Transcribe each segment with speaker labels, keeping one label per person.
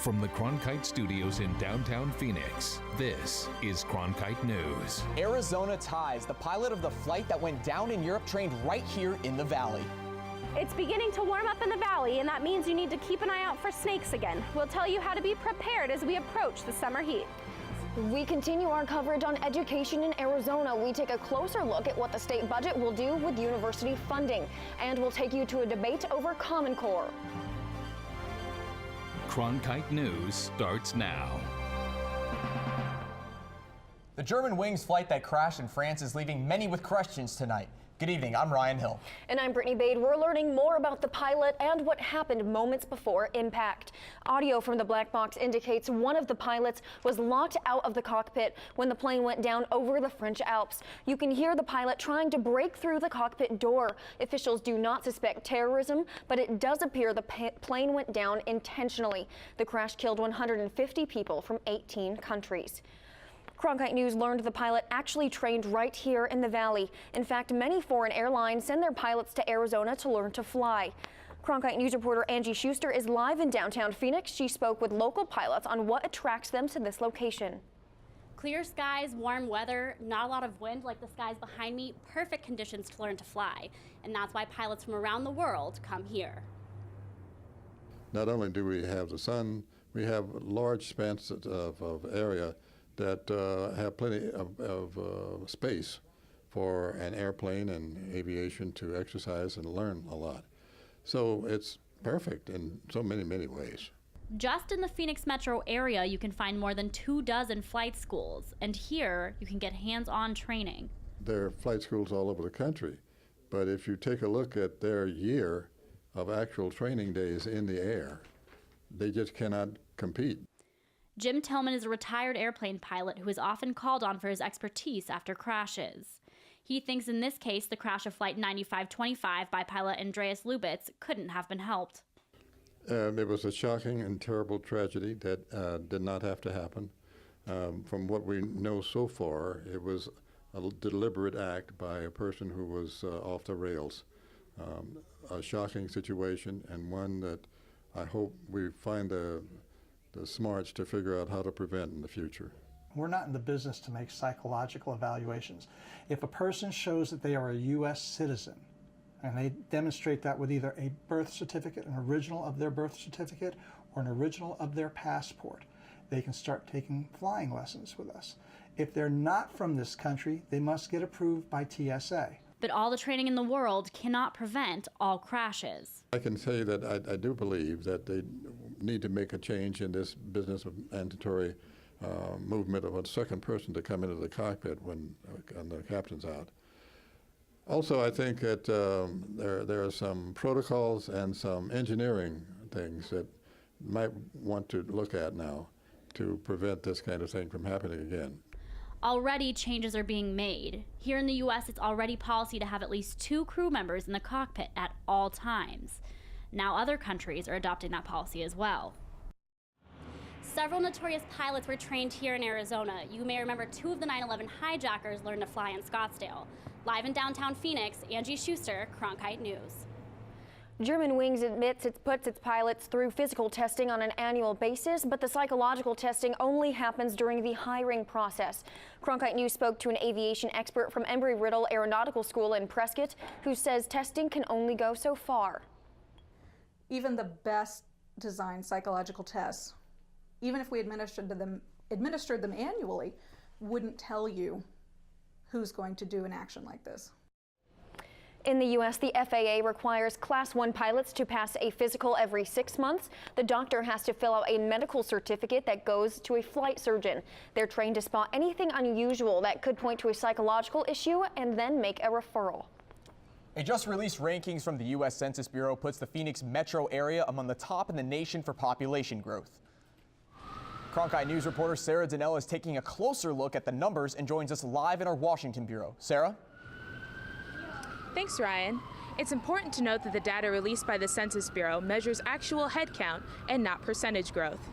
Speaker 1: From the Cronkite studios in downtown Phoenix, this is Cronkite News.
Speaker 2: Arizona Ties, the pilot of the flight that went down in Europe, trained right here in the valley.
Speaker 3: It's beginning to warm up in the valley, and that means you need to keep an eye out for snakes again. We'll tell you how to be prepared as we approach the summer heat.
Speaker 4: We continue our coverage on education in Arizona. We take a closer look at what the state budget will do with university funding, and we'll take you to a debate over Common Core.
Speaker 1: Cronkite News starts now.
Speaker 2: The Germanwings flight that crashed in France is leaving many with questions tonight. Good evening, I'm Ryan Hill.
Speaker 4: And I'm Brittany Bade. We're learning more about the pilot and what happened moments before impact. Audio from the black box indicates one of the pilots was locked out of the cockpit when the plane went down over the French Alps. You can hear the pilot trying to break through the cockpit door. Officials do not suspect terrorism, but it does appear the plane went down intentionally. The crash killed 150 people from 18 countries. Cronkite News learned the pilot actually trained right here in the valley. In fact, many foreign airlines send their pilots to Arizona to learn to fly. Cronkite News reporter Angie Schuster is live in downtown Phoenix. She spoke with local pilots on what attracts them to this location.
Speaker 5: Clear skies, warm weather, not a lot of wind like the skies behind me, perfect conditions to learn to fly. And that's why pilots from around the world come here.
Speaker 6: Not only do we have the sun, we have large spans of area that have plenty of space for an airplane and aviation to exercise and learn a lot. So it's perfect in so many ways.
Speaker 5: Just in the Phoenix metro area, you can find more than 24 flight schools, and here you can get hands-on training.
Speaker 6: There are flight schools all over the country, but if you take a look at their year of actual training days in the air, they just cannot compete.
Speaker 5: Jim Tillman is a retired airplane pilot who is often called on for his expertise after crashes. He thinks in this case the crash of Flight 9525 by pilot Andreas Lubitz couldn't have been helped.
Speaker 6: It was a shocking and terrible tragedy that did not have to happen. From what we know so far, it was a deliberate act by a person who was off the rails. A shocking situation, and one that I hope we find the smarts to figure out how to prevent in the future.
Speaker 7: We're not in the business to make psychological evaluations. If a person shows that they are a U.S. citizen, and they demonstrate that with either a birth certificate, an original of their birth certificate, or an original of their passport, they can start taking flying lessons with us. If they're not from this country, they must get approved by TSA.
Speaker 5: But all the training in the world cannot prevent all crashes.
Speaker 6: I can say that I do believe that they need to make a change in this business of mandatory movement of a second person to come into the cockpit when the captain's out. Also, I think that there are some protocols and some engineering things that might want to look at now to prevent this kind of thing from happening again.
Speaker 5: Already changes are being made. Here in the U.S., it's already policy to have at least 2 crew members in the cockpit at all times. Now other countries are adopting that policy as well. Several notorious pilots were trained here in Arizona. You may remember 2 of the 9/11 hijackers learned to fly in Scottsdale. Live in downtown Phoenix, Angie Schuster, Cronkite News.
Speaker 4: Germanwings admits it puts its pilots through physical testing on an annual basis, but the psychological testing only happens during the hiring process. Cronkite News spoke to an aviation expert from Embry-Riddle Aeronautical School in Prescott, who says testing can only go so far.
Speaker 8: Even the best designed psychological tests, even if we administered them annually, wouldn't tell you who's going to do an action like this.
Speaker 4: In the U.S., the FAA requires Class 1 pilots to pass a physical every 6 months. The doctor has to fill out a medical certificate that goes to a flight surgeon. They're trained to spot anything unusual that could point to a psychological issue and then make a referral.
Speaker 2: A just-released rankings from the U.S. Census Bureau puts the Phoenix metro area among the top in the nation for population growth. Cronkite News reporter Sarah Donnell is taking a closer look at the numbers and joins us live in our Washington bureau. Sarah?
Speaker 9: Thanks, Ryan. It's important to note that the data released by the Census Bureau measures actual head count and not percentage growth.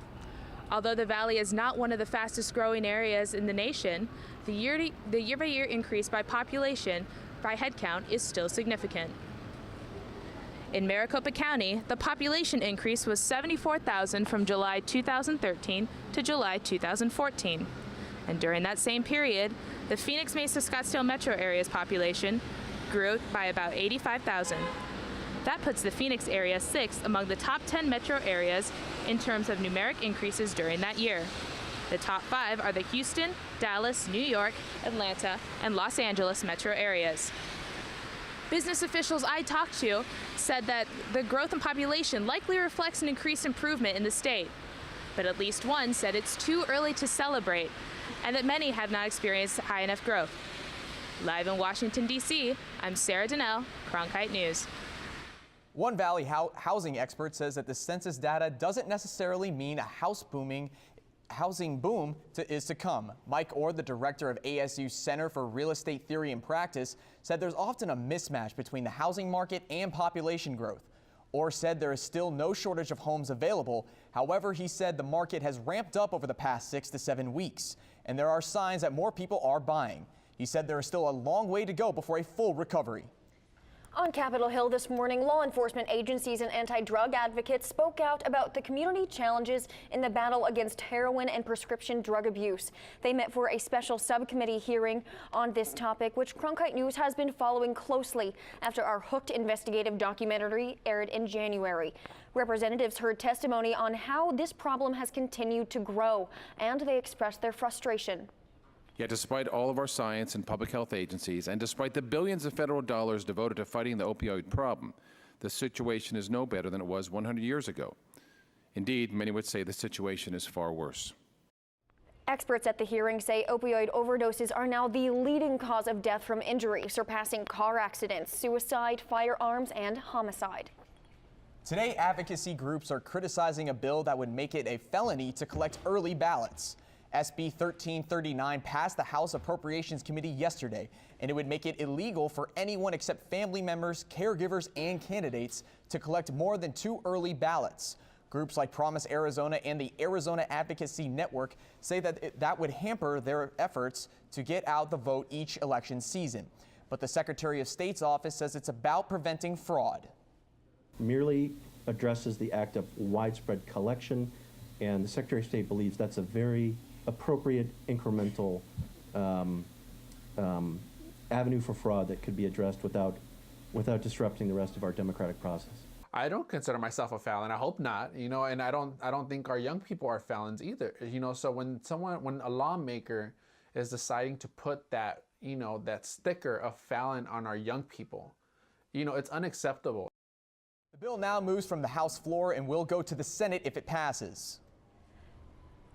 Speaker 9: Although the Valley is not one of the fastest growing areas in the nation, the year-by-year increase by population by head count is still significant. In Maricopa County, the population increase was 74,000 from July 2013 to July 2014. And during that same period, the Phoenix-Mesa-Scottsdale metro area's population grew by about 85,000. That puts the Phoenix area 6th among the top 10 metro areas in terms of numeric increases during that year. The top 5 are the Houston, Dallas, New York, Atlanta, and Los Angeles metro areas. Business officials I talked to said that the growth in population likely reflects an increased improvement in the state. But at least one said it's too early to celebrate and that many have not experienced high enough growth. Live in Washington, D.C., I'm Sarah Donnell, Cronkite News.
Speaker 2: One Valley housing expert says that the census data doesn't necessarily mean a housing boom is to come. Mike Orr, the director of ASU's Center for Real Estate Theory and Practice, said there's often a mismatch between the housing market and population growth. Orr said there is still no shortage of homes available. However, he said the market has ramped up over the past 6 to 7 weeks, and there are signs that more people are buying. He said there is still a long way to go before a full recovery.
Speaker 4: On Capitol Hill this morning, law enforcement agencies and anti-drug advocates spoke out about the community challenges in the battle against heroin and prescription drug abuse. They met for a special subcommittee hearing on this topic, which Cronkite News has been following closely after our Hooked investigative documentary aired in January. Representatives heard testimony on how this problem has continued to grow, and they expressed their frustration.
Speaker 10: Yet despite all of our science and public health agencies, and despite the billions of federal dollars devoted to fighting the opioid problem, the situation is no better than it was 100 years ago. Indeed, many would say the situation is far worse.
Speaker 4: Experts at the hearing say opioid overdoses are now the leading cause of death from injury, surpassing car accidents, suicide, firearms, and homicide.
Speaker 2: Today, advocacy groups are criticizing a bill that would make it a felony to collect early ballots. SB 1339 passed the House Appropriations Committee yesterday, and it would make it illegal for anyone except family members, caregivers, and candidates to collect more than 2 early ballots. Groups like Promise Arizona and the Arizona Advocacy Network say that that would hamper their efforts to get out the vote each election season. But the Secretary of State's office says it's about preventing fraud.
Speaker 11: Merely addresses the act of widespread collection, and the Secretary of State believes that's a very appropriate incremental avenue for fraud that could be addressed without disrupting the rest of our democratic process.
Speaker 12: I don't consider myself a felon. I hope not, and I don't think our young people are felons either, so when a lawmaker is deciding to put that, that sticker of felon on our young people, it's unacceptable.
Speaker 2: The bill now moves from the House floor and will go to the Senate if it passes.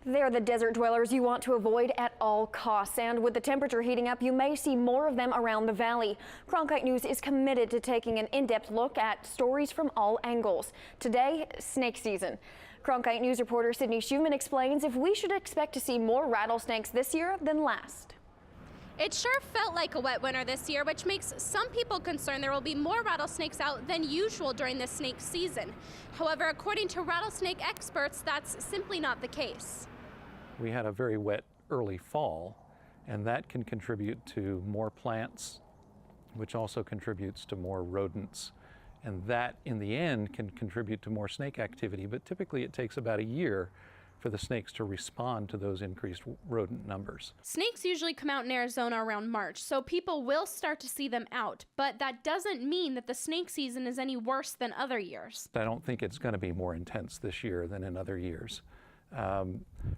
Speaker 4: They're the desert dwellers you want to avoid at all costs, and with the temperature heating up, you may see more of them around the valley. Cronkite News is committed to taking an in-depth look at stories from all angles. Today, snake season. Cronkite News reporter Sydney Schumann explains if we should expect to see more rattlesnakes this year than last.
Speaker 3: It sure felt like a wet winter this year, which makes some people concerned there will be more rattlesnakes out than usual during the snake season. However, according to rattlesnake experts, that's simply not the case.
Speaker 13: We had a very wet early fall, and that can contribute to more plants, which also contributes to more rodents. And that, in the end, can contribute to more snake activity, but typically it takes about a year for the snakes to respond to those increased rodent numbers.
Speaker 3: Snakes usually come out in Arizona around March, so people will start to see them out, but that doesn't mean that the snake season is any worse than other years.
Speaker 13: I don't think it's going to be more intense this year than in other years.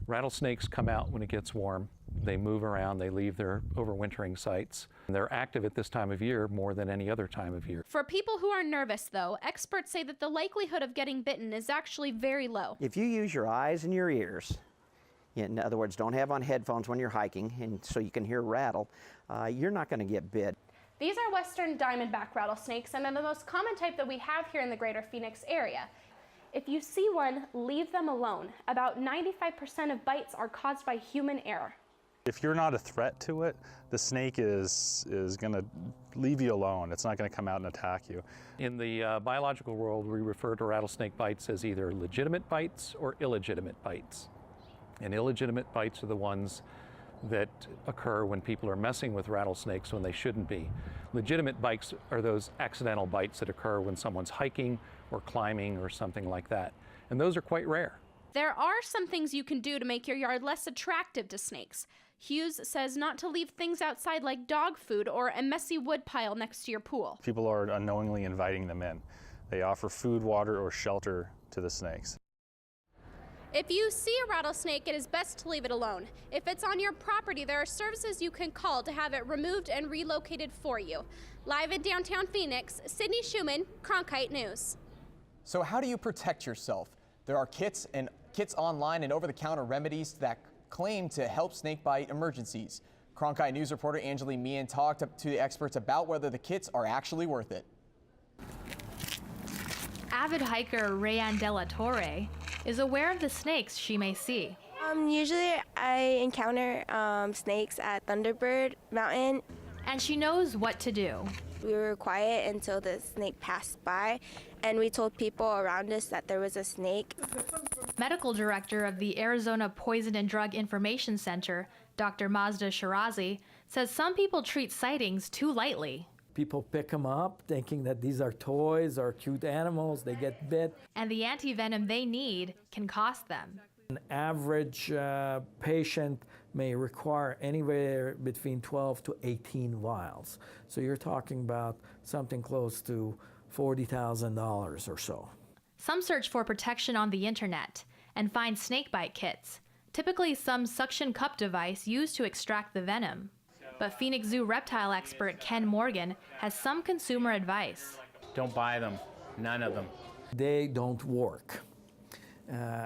Speaker 13: Rattlesnakes come out when it gets warm. They move around, they leave their overwintering sites. They're active at this time of year more than any other time of year.
Speaker 3: For people who are nervous, though, experts say that the likelihood of getting bitten is actually very low.
Speaker 14: If you use your eyes and your ears, in other words, don't have on headphones when you're hiking, and so you can hear rattle, you're not going to get bit.
Speaker 3: These are western diamondback rattlesnakes, and they're the most common type that we have here in the greater Phoenix area. If you see one, leave them alone. About 95% of bites are caused by human error.
Speaker 15: If you're not a threat to it, the snake is going to leave you alone. It's not going to come out and attack you.
Speaker 13: In the biological world, we refer to rattlesnake bites as either legitimate bites or illegitimate bites. And illegitimate bites are the ones that occur when people are messing with rattlesnakes when they shouldn't be. Legitimate bites are those accidental bites that occur when someone's hiking or climbing or something like that. And those are quite rare.
Speaker 3: There are some things you can do to make your yard less attractive to snakes. Hughes says not to leave things outside like dog food or a messy wood pile next to your pool.
Speaker 15: People are unknowingly inviting them in. They offer food, water, or shelter to the snakes.
Speaker 3: If you see a rattlesnake, it is best to leave it alone. If it's on your property, there are services you can call to have it removed and relocated for you. Live in downtown Phoenix, Sydney Schumann, Cronkite News.
Speaker 2: So how do you protect yourself? There are kits online and over-the-counter remedies that claim to help snakebite emergencies. Cronkite News reporter Angela Meehan talked to the experts about whether the kits are actually worth it.
Speaker 16: Avid hiker Rayanne Della Torre is aware of the snakes she may see.
Speaker 17: Usually I encounter snakes at Thunderbird Mountain.
Speaker 16: And she knows what to do.
Speaker 17: We were quiet until the snake passed by, and we told people around us that there was a snake.
Speaker 16: Medical director of the Arizona Poison and Drug Information Center, Dr. Mazda Shirazi, says some people treat sightings too lightly.
Speaker 18: People pick them up thinking that these are toys or cute animals, they get bit.
Speaker 16: And the antivenom they need can cost them.
Speaker 18: An average patient may require anywhere between 12 to 18 vials. So you're talking about something close to $40,000 or so.
Speaker 16: Some search for protection on the internet and find snakebite kits, typically some suction cup device used to extract the venom. But Phoenix Zoo reptile expert Ken Morgan has some consumer advice.
Speaker 19: Don't buy them, none of them.
Speaker 18: They don't work.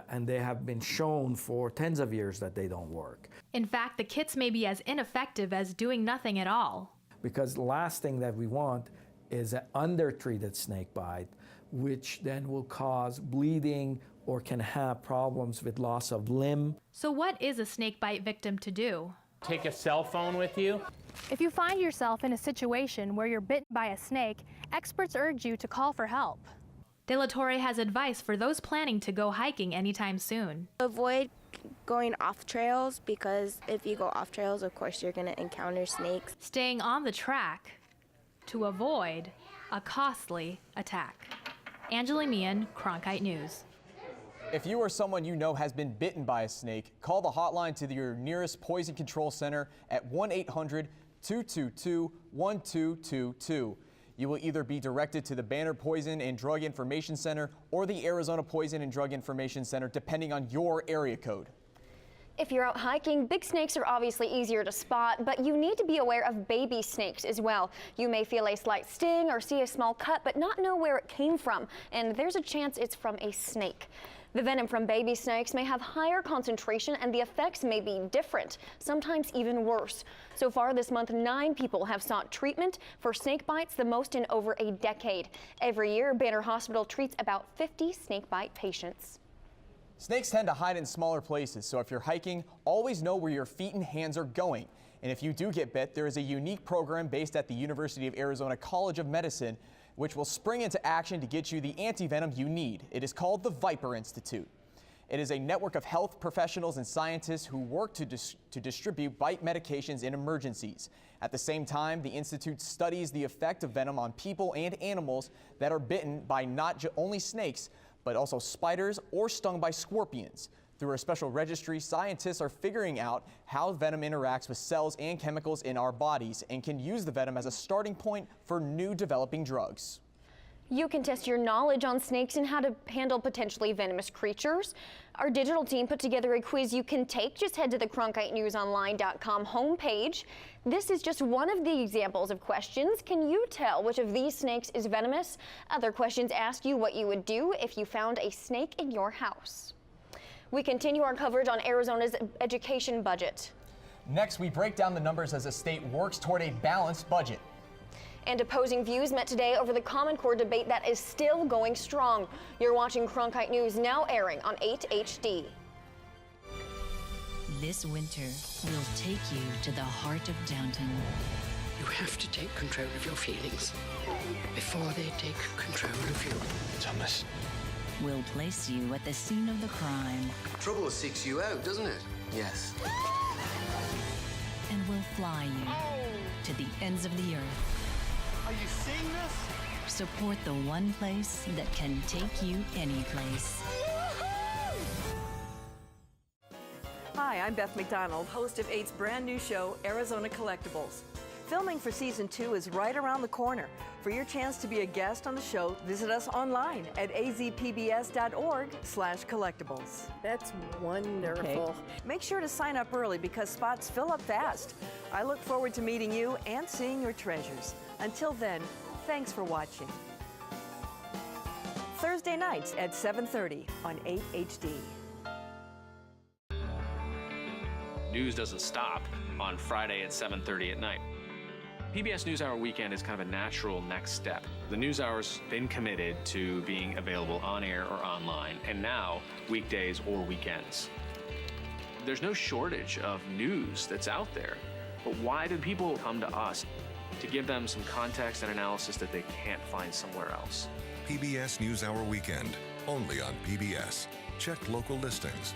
Speaker 18: And they have been shown for tens of years that they don't work.
Speaker 16: In fact, the kits may be as ineffective as doing nothing at all.
Speaker 18: Because the last thing that we want is an undertreated snake bite, which then will cause bleeding or can have problems with loss of limb.
Speaker 16: So what is a snake bite victim to do?
Speaker 19: Take a cell phone with you.
Speaker 20: If you find yourself in a situation where you're bitten by a snake, experts urge you to call for help.
Speaker 16: De La Torre has advice for those planning to go hiking anytime soon.
Speaker 17: Avoid going off trails, because if you go off trails, of course, you're going to encounter snakes.
Speaker 16: Staying on the track to avoid a costly attack. Angela Meehan, Cronkite News.
Speaker 2: If you or someone you know has been bitten by a snake, call the hotline to your nearest poison control center at 1-800-222-1222. You will either be directed to the Banner Poison and Drug Information Center or the Arizona Poison and Drug Information Center, depending on your area code.
Speaker 4: If you're out hiking, big snakes are obviously easier to spot, but you need to be aware of baby snakes as well. You may feel a slight sting or see a small cut, but not know where it came from, and there's a chance it's from a snake. The venom from baby snakes may have higher concentration and the effects may be different, sometimes even worse. So far this month, 9 people have sought treatment for snake bites, the most in over a decade. Every year, Banner Hospital treats about 50 snake bite patients.
Speaker 2: Snakes tend to hide in smaller places, so if you're hiking, always know where your feet and hands are going. And if you do get bit, there is a unique program based at the University of Arizona College of Medicine which will spring into action to get you the antivenom you need. It is called the Viper Institute. It is a network of health professionals and scientists who work to distribute bite medications in emergencies. At the same time, the Institute studies the effect of venom on people and animals that are bitten by not only snakes, but also spiders or stung by scorpions. Through a special registry, scientists are figuring out how venom interacts with cells and chemicals in our bodies and can use the venom as a starting point for new developing drugs.
Speaker 4: You can test your knowledge on snakes and how to handle potentially venomous creatures. Our digital team put together a quiz you can take. Just head to the CronkiteNewsOnline.com homepage. This is just one of the examples of questions. Can you tell which of these snakes is venomous? Other questions ask you what you would do if you found a snake in your house. We continue our coverage on Arizona's education budget.
Speaker 2: Next, we break down the numbers as the state works toward a balanced budget.
Speaker 4: And opposing views met today over the Common Core debate that is still going strong. You're watching Cronkite News, now airing on 8 HD.
Speaker 21: This winter, we'll take you to the heart of Downton.
Speaker 22: You have to take control of your feelings before they take control of you. Thomas.
Speaker 21: We'll place you at the scene of the crime.
Speaker 23: Trouble seeks you out, doesn't it? Yes.
Speaker 21: and will fly you to the ends of the earth.
Speaker 1: Are you seeing this?
Speaker 21: Support the one place that can take you any place.
Speaker 7: Hi, I'm Beth McDonald, host of 8's brand new show, Arizona Collectibles. Filming for season 2 is right around the corner. For your chance to be a guest on the show, visit us online at azpbs.org/collectibles.
Speaker 23: That's wonderful.
Speaker 7: Okay. Make sure to sign up early because spots fill up fast. I look forward to meeting you and seeing your treasures. Until then, thanks for watching. Thursday nights at 7:30 on 8 HD.
Speaker 24: News doesn't stop on Friday at 7:30 at night. PBS NewsHour Weekend is kind of a natural next step. The NewsHour's been committed to being available on air or online, and now weekdays or weekends. There's no shortage of news that's out there, but why do people come to us? To give them some context and analysis that they can't find somewhere else.
Speaker 25: PBS NewsHour Weekend, only on PBS. Check local listings.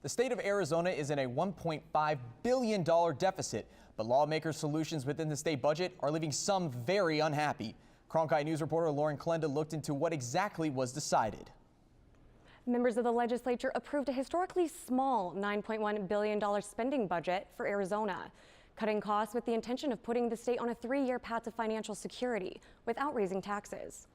Speaker 2: The state of Arizona is in a $1.5 billion deficit, but lawmakers' solutions within the state budget are leaving some very unhappy. Cronkite News reporter Lauren Klenda looked into what exactly was decided.
Speaker 26: Members of the legislature approved a historically small $9.1 billion spending budget for Arizona, cutting costs with the intention of putting the state on a 3-year path to financial security without raising taxes.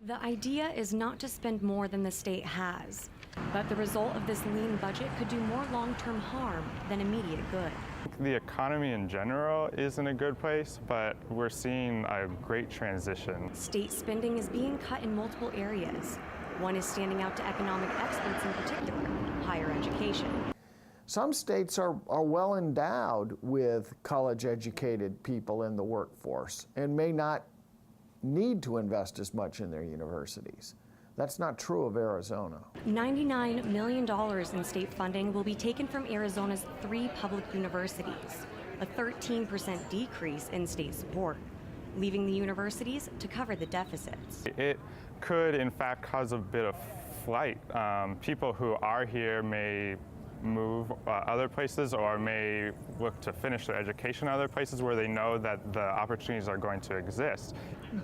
Speaker 26: The idea is not to spend more than the state has, but the result of this lean budget could do more long-term harm than immediate good.
Speaker 27: The economy in general is in a good place, but we're seeing a great transition.
Speaker 26: State spending is being cut in multiple areas. One is standing out to economic experts in particular, higher education.
Speaker 28: Some states are well endowed with college-educated people in the workforce and may not need to invest as much in their universities. That's not true of Arizona.
Speaker 26: $99 million in state funding will be taken from Arizona's 3 public universities, a 13% decrease in state support, leaving the universities to cover the deficits.
Speaker 27: It could, in fact, cause a bit of flight. People who are here may move other places or may look to finish their education other places where they know that the opportunities are going to exist.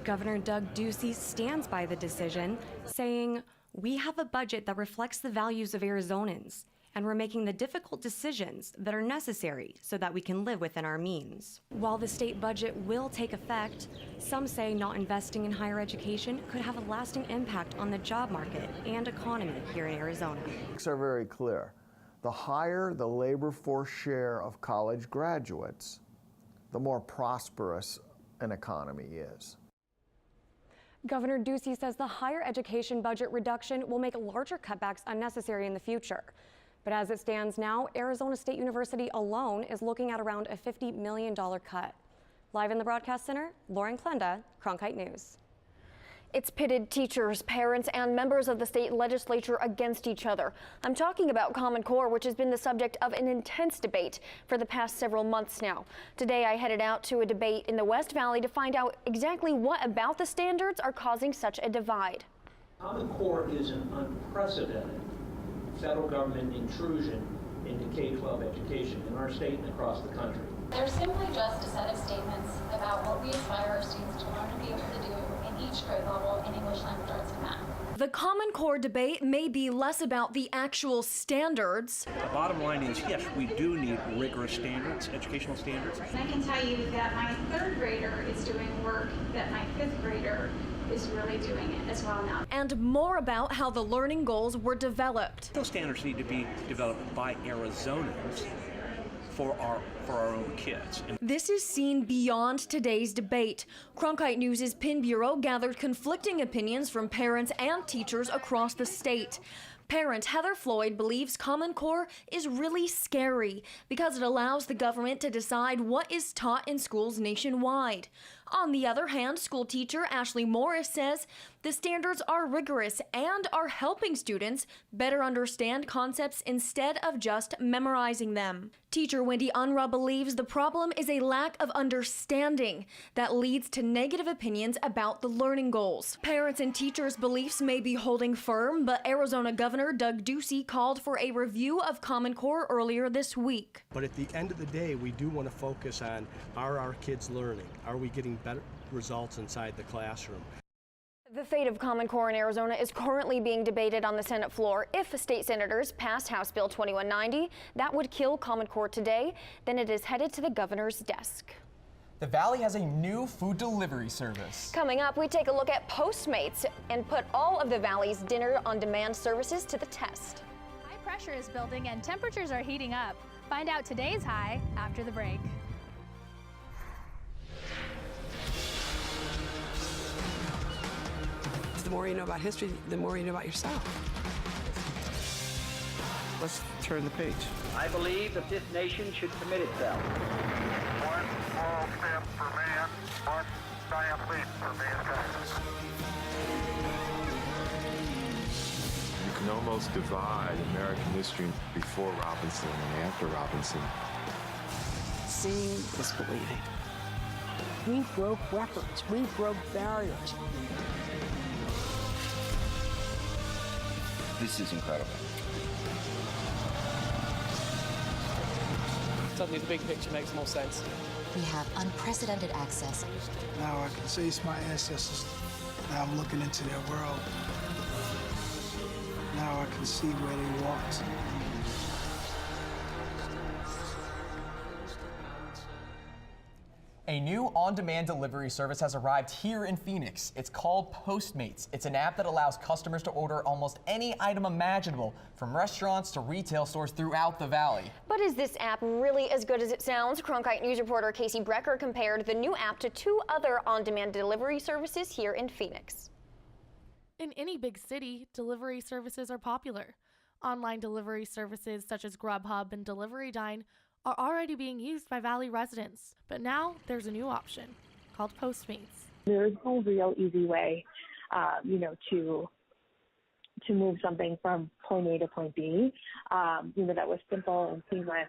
Speaker 26: Governor Doug Ducey stands by the decision, saying, "We have a budget that reflects the values of Arizonans, and we're making the difficult decisions that are necessary so that we can live within our means." While the state budget will take effect, some say not investing in higher education could have a lasting impact on the job market and economy here in Arizona.
Speaker 28: Facts are very clear. The higher the labor force share of college graduates, the more prosperous an economy is.
Speaker 26: Governor Ducey says the higher education budget reduction will make larger cutbacks unnecessary in the future. But as it stands now, Arizona State University alone is looking at around a $50 million cut. Live in the broadcast center, Lauren Klenda, Cronkite News.
Speaker 4: It's pitted teachers, parents, and members of the state legislature against each other. I'm talking about Common Core, which has been the subject of an intense debate for the past several months now. Today, I headed out to a debate in the West Valley to find out exactly what about the standards are causing such a divide.
Speaker 29: Common Core is an unprecedented federal government intrusion into K-12 education in our state and across the country.
Speaker 30: They're simply just a set of statements about what we aspire our students to learn and be able to do in each grade level in English, language arts, and math.
Speaker 26: The Common Core debate may be less about the actual standards.
Speaker 31: The bottom line is, yes, we do need rigorous standards, educational standards.
Speaker 30: And I can tell you that my 3rd grader is doing work that my 5th grader is really doing it as well now.
Speaker 26: And more about how the learning goals were developed.
Speaker 31: Those standards need to be developed by Arizonans for our own kids.
Speaker 26: This is seen beyond today's debate. Cronkite News' PIN Bureau gathered conflicting opinions from parents and teachers across the state. Parent Heather Floyd believes Common Core is really scary because it allows the government to decide what is taught in schools nationwide. On the other hand, school teacher Ashley Morris says the standards are rigorous and are helping students better understand concepts instead of just memorizing them. Teacher Wendy Unruh believes the problem is a lack of understanding that leads to negative opinions about the learning goals. Parents and teachers' beliefs may be holding firm, but Arizona Governor Governor Doug Ducey called for a review of Common Core earlier this week.
Speaker 1: But at the end of the day, we do want to focus on, are our kids learning? Are we getting better results inside the classroom?
Speaker 4: The fate of Common Core in Arizona is currently being debated on the Senate floor. If state senators pass House Bill 2190, that would kill Common Core today. Then it is headed to the governor's desk.
Speaker 2: The Valley has a new food delivery service.
Speaker 4: Coming up, we take a look at Postmates and put all of the Valley's dinner-on-demand services to the test.
Speaker 20: High pressure is building and temperatures are heating up. Find out today's high after the break.
Speaker 22: The more you know about history, the more you know about yourself. Let's turn the page.
Speaker 5: I believe that this nation should commit itself.
Speaker 6: One small step for man, one giant leap for mankind.
Speaker 8: You can almost divide American history before Robinson and after Robinson.
Speaker 22: Seeing is believing.
Speaker 23: We broke records. We broke barriers.
Speaker 5: This is incredible.
Speaker 9: Suddenly the big picture makes more sense.
Speaker 21: We have unprecedented access.
Speaker 6: Now I can see my ancestors. Now I'm looking into their world. Now I can see where they walked.
Speaker 2: A new on-demand delivery service has arrived here in Phoenix. It's called Postmates. It's an app that allows customers to order almost any item imaginable, from restaurants to retail stores throughout the Valley.
Speaker 4: But is this app really as good as it sounds? Cronkite News reporter Casey Brecker compared the new app to two other on-demand delivery services here in Phoenix.
Speaker 10: In any big city, delivery services are popular. Online delivery services such as Grubhub and Delivery Dine are already being used by Valley residents, but now there's a new option called Postmates.
Speaker 11: There's no real easy way, to move something from point A to point B, that was simple and seamless.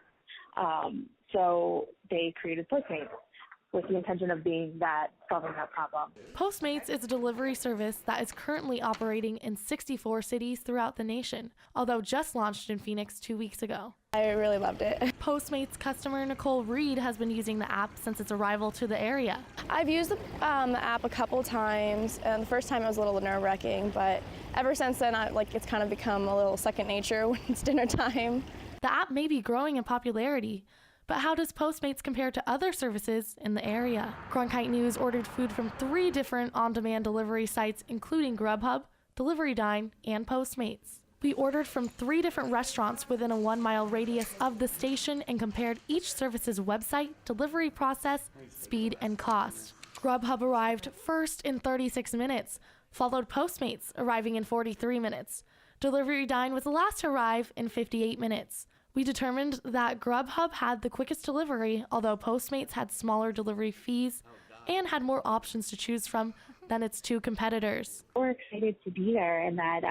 Speaker 11: So they created Postmates with the intention of solving that problem.
Speaker 10: Postmates is a delivery service that is currently operating in 64 cities throughout the nation, although just launched in Phoenix 2 weeks ago.
Speaker 12: I really loved it.
Speaker 10: Postmates customer Nicole Reed has been using the app since its arrival to the area.
Speaker 12: I've used the app a couple times, and the first time it was a little nerve-wracking, but ever since then, it's kind of become a little second nature when it's dinner time.
Speaker 10: The app may be growing in popularity, but how does Postmates compare to other services in the area? Cronkite News ordered food from 3 different on-demand delivery sites, including Grubhub, Delivery Dine, and Postmates. We ordered from 3 different restaurants within a 1-mile radius of the station and compared each service's website, delivery process, speed, and cost. Grubhub arrived first in 36 minutes, followed Postmates, arriving in 43 minutes. Delivery Dine was the last to arrive in 58 minutes. We determined that Grubhub had the quickest delivery, although Postmates had smaller delivery fees and had more options to choose from than its 2 competitors.
Speaker 11: We're excited to be there, and that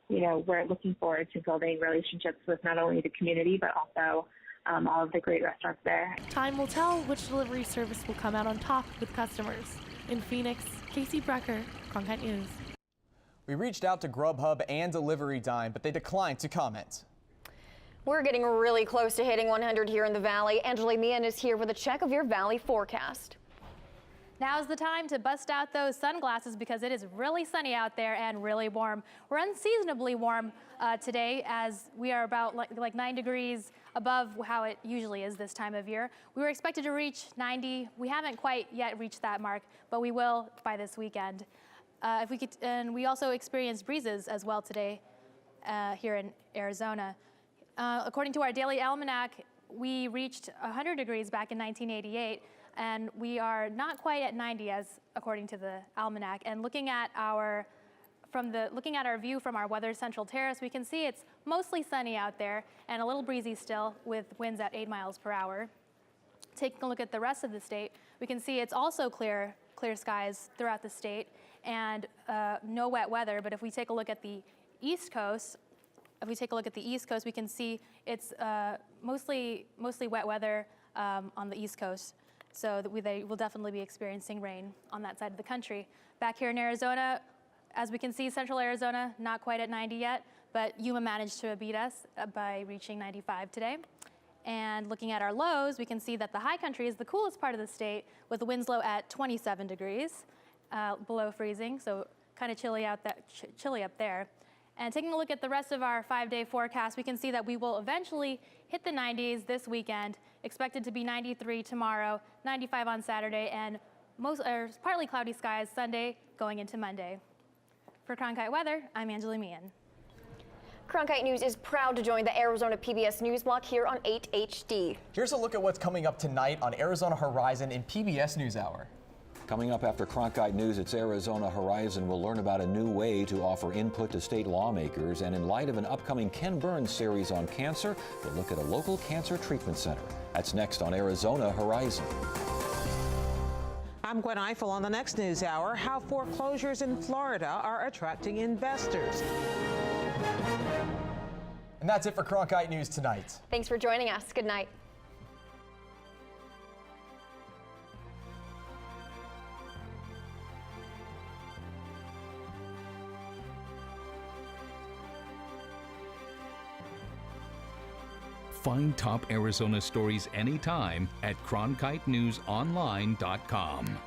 Speaker 11: we're looking forward to building relationships with not only the community, but also all of the great restaurants there.
Speaker 10: Time will tell which delivery service will come out on top with customers. In Phoenix, Casey Brecker, Cronkite News.
Speaker 2: We reached out to Grubhub and Delivery Dine, but they declined to comment.
Speaker 4: We're getting really close to hitting 100 here in the Valley. Angela Meehan is here with a check of your Valley forecast.
Speaker 20: Now's the time to bust out those sunglasses because it is really sunny out there and really warm. We're unseasonably warm today, as we are about like 9 degrees above how it usually is this time of year. We were expected to reach 90. We haven't quite yet reached that mark, but we will by this weekend. And we also experienced breezes as well today here in Arizona. According to our daily almanac, we reached 100 degrees back in 1988, and we are not quite at 90 according to the almanac. And looking at our view from our Weather Central Terrace, we can see it's mostly sunny out there and a little breezy still, with winds at 8 miles per hour. Taking a look at the rest of the state, we can see it's also clear skies throughout the state and no wet weather. But if we take a look at the East Coast, we can see it's mostly wet weather on the East Coast. So they will definitely be experiencing rain on that side of the country. Back here in Arizona, as we can see, central Arizona, not quite at 90 yet, but Yuma managed to beat us by reaching 95 today. And looking at our lows, we can see that the high country is the coolest part of the state, with the winds low at 27 degrees, below freezing, so kind of chilly up there. And taking a look at the rest of our 5-day forecast, we can see that we will eventually hit the 90s this weekend, expected to be 93 tomorrow, 95 on Saturday, and partly cloudy skies Sunday going into Monday. For Cronkite Weather, I'm Angela Meehan.
Speaker 4: Cronkite News is proud to join the Arizona PBS News Block here on 8 HD.
Speaker 2: Here's a look at what's coming up tonight on Arizona Horizon in PBS NewsHour.
Speaker 3: Coming up after Cronkite News, it's Arizona Horizon. We'll learn about a new way to offer input to state lawmakers. And in light of an upcoming Ken Burns series on cancer, we'll look at a local cancer treatment center. That's next on Arizona Horizon.
Speaker 7: I'm Gwen Eiffel on the next News Hour. How foreclosures in Florida are attracting investors.
Speaker 2: And that's it for Cronkite News tonight.
Speaker 4: Thanks for joining us. Good night.
Speaker 13: Find top Arizona stories anytime at CronkiteNewsOnline.com.